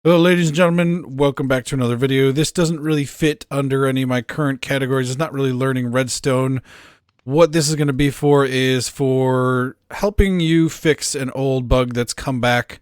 Hello ladies and gentlemen, welcome back to another video. This doesn't really fit under any of my current categories. It's not really learning redstone. What this is going to be for is for helping you fix an old bug that's come back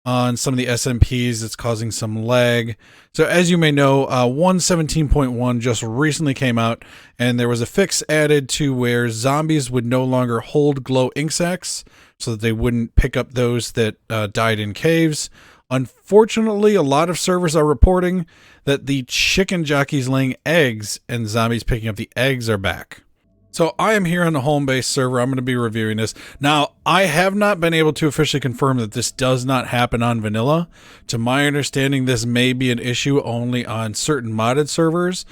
on some of the SMPs that's causing some lag. So as you may know, 1.17.1 just recently came out, and there was a fix added to where zombies would no longer hold glow ink sacs so that they wouldn't pick up those that died in caves. Unfortunately, a lot of servers are reporting that the chicken jockeys laying eggs and zombies picking up the eggs are back. So I am here on the home base server. I'm going to be reviewing this. Now, I have not been able to officially confirm that this does not happen on vanilla. To my understanding, this may be an issue only on certain modded servers.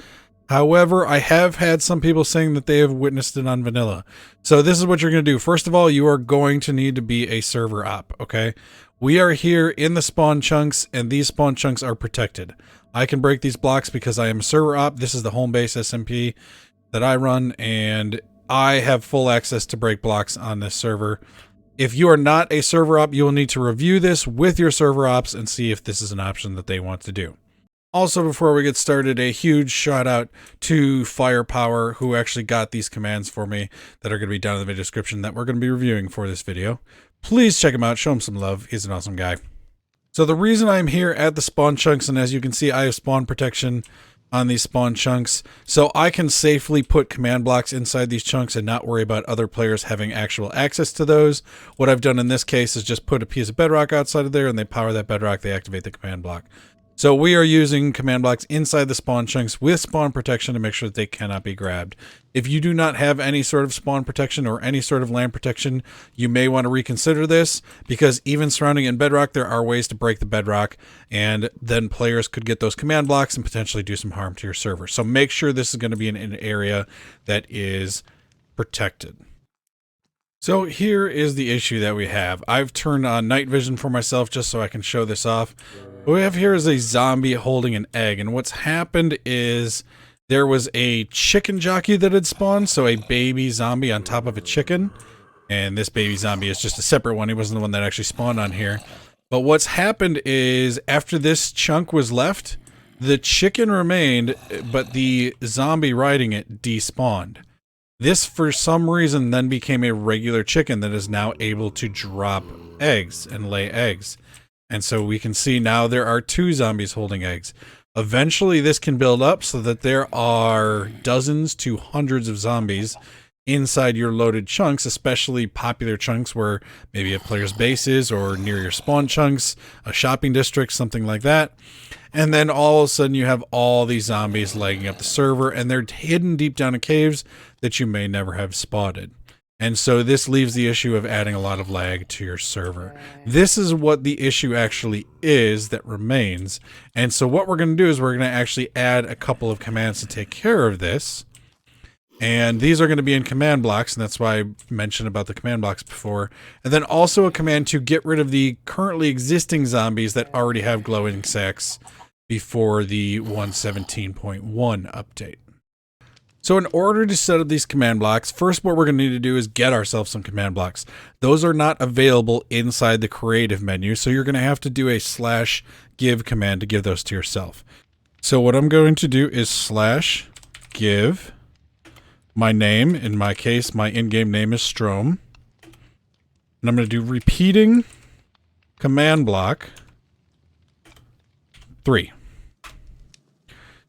However, I have had some people saying that they have witnessed it on vanilla. So this is what you're going to do. First of all, you are going to need to be a server op, okay? We are here in the spawn chunks, and these spawn chunks are protected. I can break these blocks because I am a server op. This is the home base SMP that I run, and I have full access to break blocks on this server. If you are not a server op, you will need to review this with your server ops and see if this is an option that they want to do. Also, before we get started, a huge shout out to FyerPower, who actually got these commands for me that are going to be down in the video description that we're going to be reviewing for this video. Please check him out. Show him some love. He's an awesome guy. So the reason I'm here at the spawn chunks, and as you can see, I have spawn protection on these spawn chunks, so I can safely put command blocks inside these chunks and not worry about other players having actual access to those. What I've done in this case is just put a piece of bedrock outside of there, and they power that bedrock, they activate the command block. So we are using command blocks inside the spawn chunks with spawn protection to make sure that they cannot be grabbed. If you do not have any sort of spawn protection or any sort of land protection, you may want to reconsider this, because even surrounding in bedrock, there are ways to break the bedrock, and then players could get those command blocks and potentially do some harm to your server. So make sure this is going to be in an area that is protected. So here is the issue that we have. I've turned on night vision for myself just so I can show this off. What we have here is a zombie holding an egg, and what's happened is there was a chicken jockey that had spawned, so a baby zombie on top of a chicken, and this baby zombie is just a separate one. He wasn't the one that actually spawned on here. But what's happened is after this chunk was left, the chicken remained, but the zombie riding it despawned. This, for some reason, then became a regular chicken that is now able to drop eggs and lay eggs. And so we can see now there are 2 zombies holding eggs. Eventually, this can build up so that there are dozens to hundreds of zombies inside your loaded chunks, especially popular chunks where maybe a player's base is, or near your spawn chunks, a shopping district, something like that. And then all of a sudden you have all these zombies lagging up the server, and they're hidden deep down in caves that you may never have spotted. And so this leaves the issue of adding a lot of lag to your server. This is what the issue actually is that remains. And so what we're going to do is we're going to actually add a couple of commands to take care of this. And these are going to be in command blocks, and that's why I mentioned about the command blocks before. And then also a command to get rid of the currently existing zombies that already have glowing sacs before the 1.17.1 update. So in order to set up these command blocks, first what we're going to need to do is get ourselves some command blocks. Those are not available inside the creative menu, so you're going to have to do a /give command to give those to yourself. So what I'm going to do is /give my name. In my case, my in-game name is Strom. And I'm going to do repeating command block 3.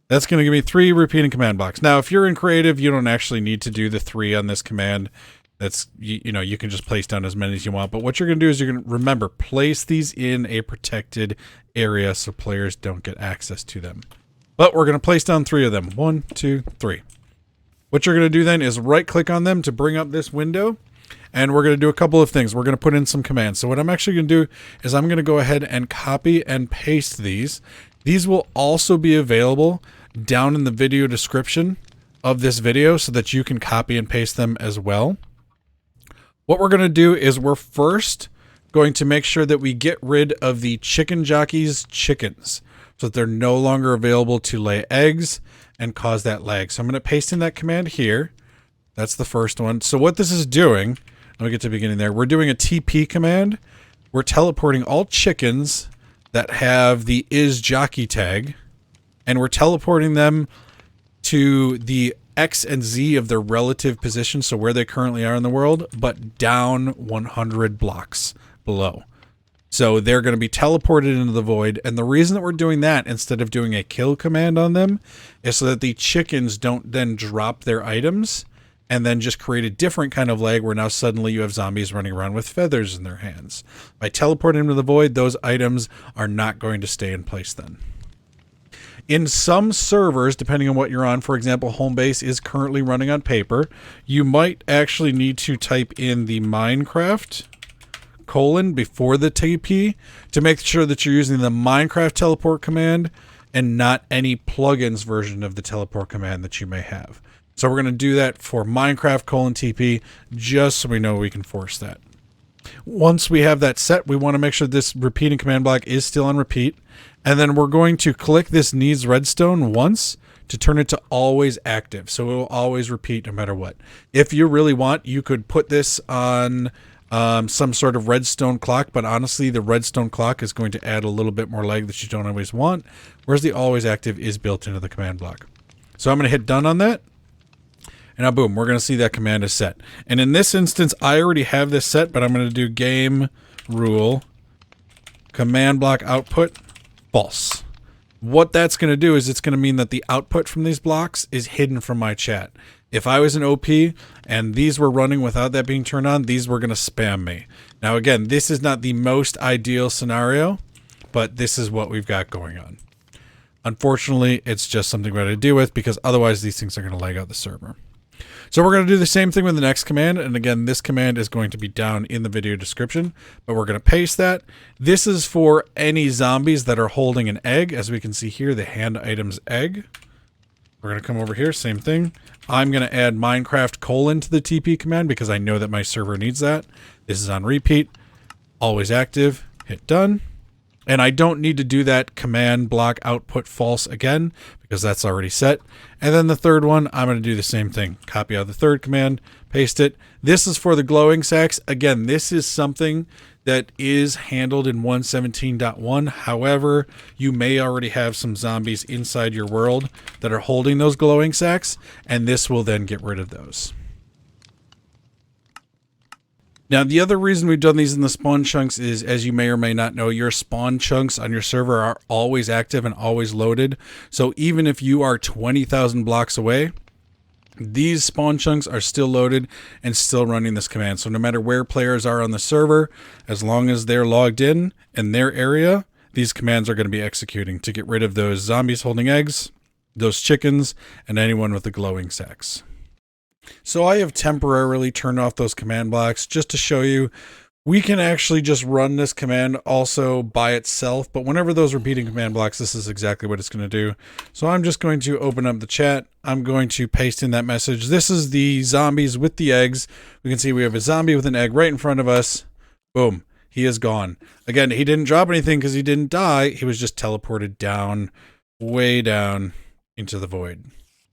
That's going to give me 3 repeating command blocks. Now, if you're in creative, you don't actually need to do the 3 on this command. That's, you know, you can just place down as many as you want. But what you're going to do is you're going to remember, place these in a protected area so players don't get access to them. But we're going to place down 3 of them. 1, 2, 3. What you're going to do then is right click on them to bring up this window. And we're going to do a couple of things. We're going to put in some commands. So what I'm actually going to do is I'm going to go ahead and copy and paste these. These will also be available down in the video description of this video so that you can copy and paste them as well. What we're going to do is we're first going to make sure that we get rid of the chicken jockeys chickens so that they're no longer available to lay eggs and cause that lag. So I'm going to paste in that command here. That's the first one. So what this is doing, let me get to the beginning there. We're doing a TP command. We're teleporting all chickens that have the IsJockey tag, and we're teleporting them to the X and Z of their relative position, so where they currently are in the world, but down 100 blocks below. So they're going to be teleported into the void, and the reason that we're doing that instead of doing a kill command on them is so that the chickens don't then drop their items and then just create a different kind of lag where now suddenly you have zombies running around with feathers in their hands. By teleporting them to the void, those items are not going to stay in place then. In some servers, depending on what you're on, for example, Homebase is currently running on paper, you might actually need to type in the Minecraft before the TP to make sure that you're using the Minecraft teleport command and not any plugins version of the teleport command that you may have. So we're going to do that for Minecraft TP just so we know we can force that. Once we have that set, we want to make sure this repeating command block is still on repeat. And then we're going to click this needs redstone once to turn it to always active. So it will always repeat no matter what. If you really want, you could put this on some sort of redstone clock, but honestly, the redstone clock is going to add a little bit more lag that you don't always want, whereas the always active is built into the command block. So I'm going to hit done on that. And now, boom, we're going to see that command is set. And in this instance, I already have this set, but I'm going to do game rule command block output false. What that's going to do is it's going to mean that the output from these blocks is hidden from my chat. If I was an OP and these were running without that being turned on, these were going to spam me. Now, again, this is not the most ideal scenario, but this is what we've got going on. Unfortunately, it's just something we got to deal with because otherwise these things are going to lag out the server. So we're going to do the same thing with the next command. And again, this command is going to be down in the video description, but we're going to paste that. This is for any zombies that are holding an egg. As we can see here, the HandItems egg. We're going to come over here, same thing. I'm going to add Minecraft to the TP command because I know that my server needs that. This is on repeat, always active, hit done. And I don't need to do that command block output false again because that's already set. And then the third one, I'm going to do the same thing. Copy out the third command, paste it. This is for the glowing sacks. Again, this is something that is handled in 1.17.1. However, you may already have some zombies inside your world that are holding those glowing sacks, and this will then get rid of those. Now, the other reason we've done these in the spawn chunks is, as you may or may not know, your spawn chunks on your server are always active and always loaded. So even if you are 20,000 blocks away, these spawn chunks are still loaded and still running this command. So no matter where players are on the server, as long as they're logged in their area, these commands are going to be executing to get rid of those zombies holding eggs, those chickens, and anyone with the glowing sacks. So I have temporarily turned off those command blocks just to show you we can actually just run this command also by itself. But whenever those repeating command blocks, this is exactly what it's going to do. So I'm just going to open up the chat. I'm going to paste in that message. This is the zombies with the eggs. We can see we have a zombie with an egg right in front of us. Boom. He is gone. Again, he didn't drop anything because he didn't die. He was just teleported down, way down into the void.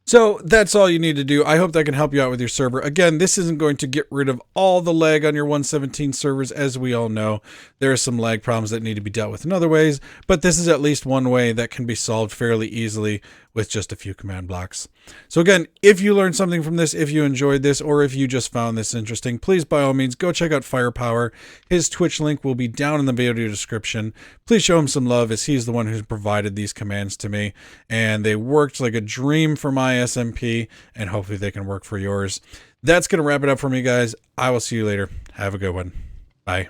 So that's all you need to do. I hope that can help you out with your server. Again, this isn't going to get rid of all the lag on your 1.17 servers. As we all know, there are some lag problems that need to be dealt with in other ways, but this is at least one way that can be solved fairly easily with just a few command blocks. So again, if you learned something from this, if you enjoyed this, or if you just found this interesting, please by all means go check out FyerPower. His Twitch link will be down in the video description. Please show him some love as he's the one who's provided these commands to me, and they worked like a dream for my SMP, and hopefully they can work for yours. That's going to wrap it up for me, guys. I will see you later. Have a good one. Bye.